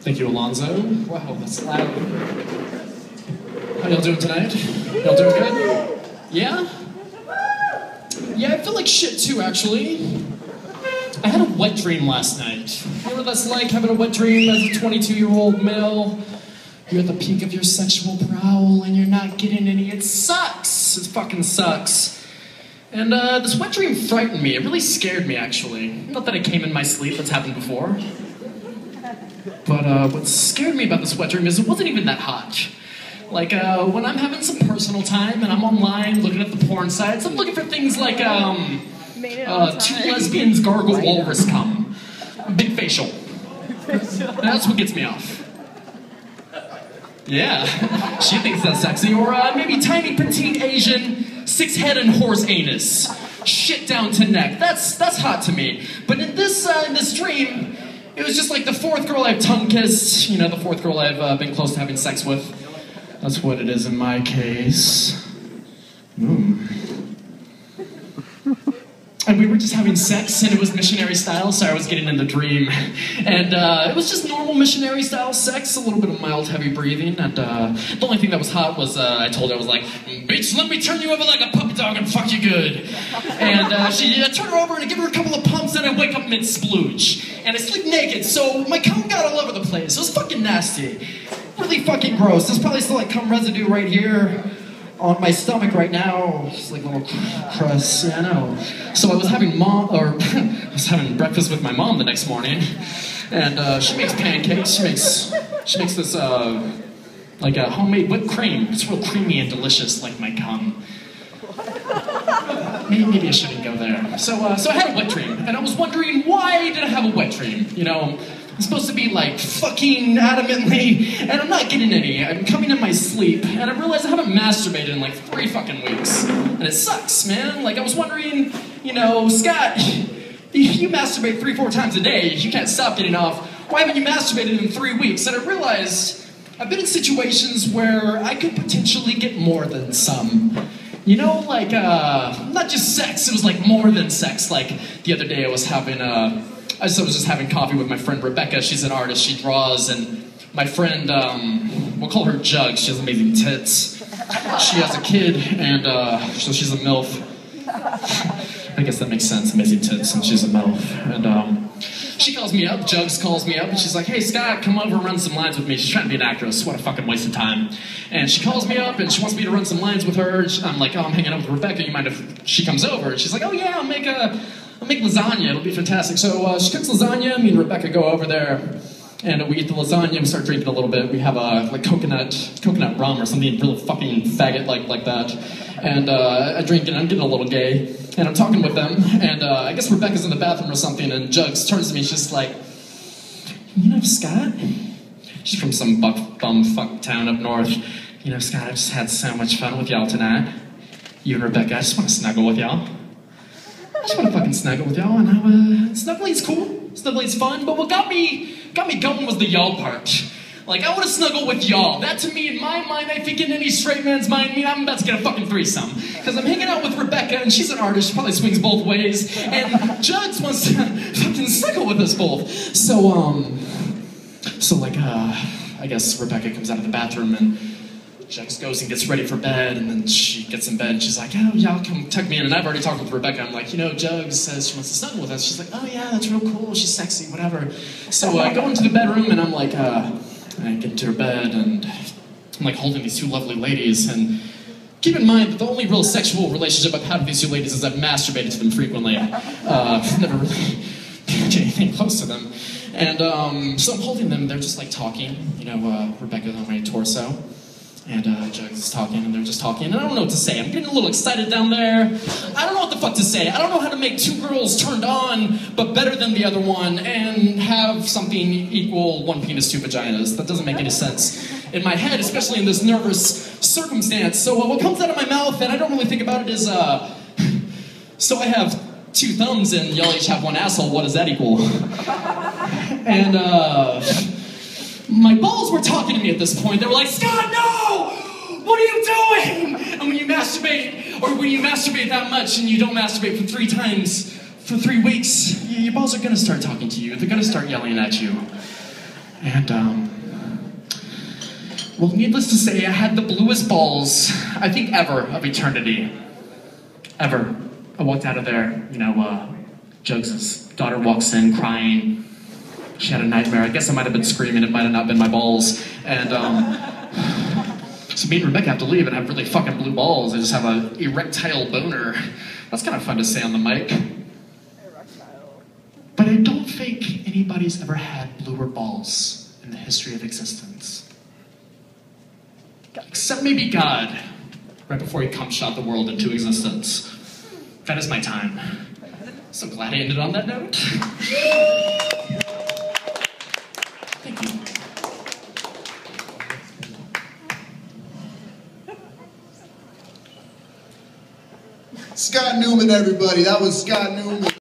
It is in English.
Thank you, Alonzo. Wow, that's loud. How y'all doing tonight? Y'all doing good? Yeah? Yeah, I feel like shit too, actually. I had a wet dream last night. You know what that's like, having a wet dream as a 22-year-old male? You're at the peak of your sexual prowl and you're not getting any. It sucks. It fucking sucks. And this wet dream frightened me. It really scared me, actually. Not that it came in my sleep. That's happened before. But what scared me about this wet dream is it wasn't even that hot. Like, when I'm having some personal time and I'm online looking at the porn sites, I'm looking for things like, two lesbians gargle walrus cum. Big facial. That's what gets me off. Yeah, she thinks that's sexy. Or maybe tiny, petite Asian, 6-head and horse anus. Shit down to neck. That's hot to me. But in this dream, it was just like the fourth girl I've tongue kissed. You know, the fourth girl I've been close to having sex with. That's what it is in my case. And we were just having sex, and it was missionary style, so I was getting in the dream. And it was just normal missionary style sex, a little bit of mild, heavy breathing. And the only thing that was hot was, I told her, I was like, bitch, let me turn you over like a puppy dog and fuck you good. And I turned her over and I give her a couple of pumps, and I wake up mid-splooge. And I sleep naked, so my cum got all over the place. It was fucking nasty. Really fucking gross. There's probably still like cum residue right here on my stomach right now. It's like little crusts, yeah, I know. So I was having I was having breakfast with my mom the next morning, and she makes pancakes. She makes this like a homemade whipped cream. It's real creamy and delicious, like my cum. Maybe I shouldn't go there. So I had a wet dream, and I was wondering, why did I have a wet dream? You know, I'm supposed to be like fucking adamantly, and I'm not getting any. I'm coming in my sleep, and I realized I haven't masturbated in like 3 fucking weeks. And it sucks, man. Like, I was wondering, you know, Scott, you masturbate 3-4 times a day. You can't stop getting off. Why haven't you masturbated in 3 weeks? And I realized I've been in situations where I could potentially get more than some. You know, like, not just sex, it was like more than sex. Like, the other day I was just having coffee with my friend Rebecca. She's an artist, she draws, and my friend, we'll call her Jug, she has amazing tits. She has a kid, and so she's a MILF. I guess that makes sense, amazing tits, and she's a MILF. And she calls me up, Jugs calls me up, and she's like, hey Scott, come over and run some lines with me. She's trying to be an actress, what a fucking waste of time. And she calls me up, and she wants me to run some lines with her. I'm like, oh, I'm hanging out with Rebecca, you mind if she comes over? And she's like, oh yeah, I'll make lasagna, it'll be fantastic. So she cooks lasagna, me and Rebecca go over there, and we eat the lasagna, we start drinking a little bit. We have like coconut rum or something real fucking faggot like that. And I drink, and I'm getting a little gay, and I'm talking with them, and I guess Rebecca's in the bathroom or something, and Jugs turns to me, she's like, you know Scott? She's from some bum-fuck town up north. You know, Scott, I just had so much fun with y'all tonight. You and Rebecca, I just want to snuggle with y'all. I just want to fucking snuggle with y'all, and snuggling's cool, snuggling's fun, but what got me going was the y'all part. Like, I want to snuggle with y'all. That, to me, in my mind, I think in any straight man's mind, I'm about to get a fucking threesome. Because I'm hanging out with Rebecca, and she's an artist, she probably swings both ways, and Jugs wants to fucking snuggle with us both. So like, I guess Rebecca comes out of the bathroom, and Jugs goes and gets ready for bed, and then she gets in bed, and she's like, oh, y'all come tuck me in. And I've already talked with Rebecca. I'm like, you know, Jugs says she wants to snuggle with us. She's like, oh, yeah, that's real cool. She's sexy, whatever. So I go into the bedroom, and I'm like, I get into her bed, and I'm like holding these 2 lovely ladies. And keep in mind that the only real sexual relationship I've had with these 2 ladies is I've masturbated to them frequently. Never really did anything close to them. And so I'm holding them, and they're just like talking. You know, Rebecca's on my torso. And Jugs is talking, and they're just talking, and I don't know what to say. I'm getting a little excited down there. I don't know what the fuck to say. I don't know how to make 2 girls turned on, but better than the other one, and have something equal 1 penis, 2 vaginas. That doesn't make any sense in my head, especially in this nervous circumstance. So what comes out of my mouth, and I don't really think about it, is, so I have 2 thumbs, and y'all each have 1 asshole. What does that equal? And, my balls were talking to me at this point. They were like, Scott, no! What are you doing? And when you masturbate that much and you don't masturbate for 3 times for 3 weeks, your balls are gonna start talking to you. They're gonna start yelling at you. And, well, needless to say, I had the bluest balls, I think ever, of eternity. Ever. I walked out of there, you know, Jugs' daughter walks in crying. She had a nightmare. I guess I might have been screaming. It might have not been my balls. And, so me and Rebecca have to leave and have really fucking blue balls. I just have a erectile boner. That's kind of fun to say on the mic. But I don't think anybody's ever had bluer balls in the history of existence. Except maybe God, right before he cum shot the world into existence. That is my time. So glad I ended on that note. Thank you. Scott Newman, everybody. That was Scott Newman.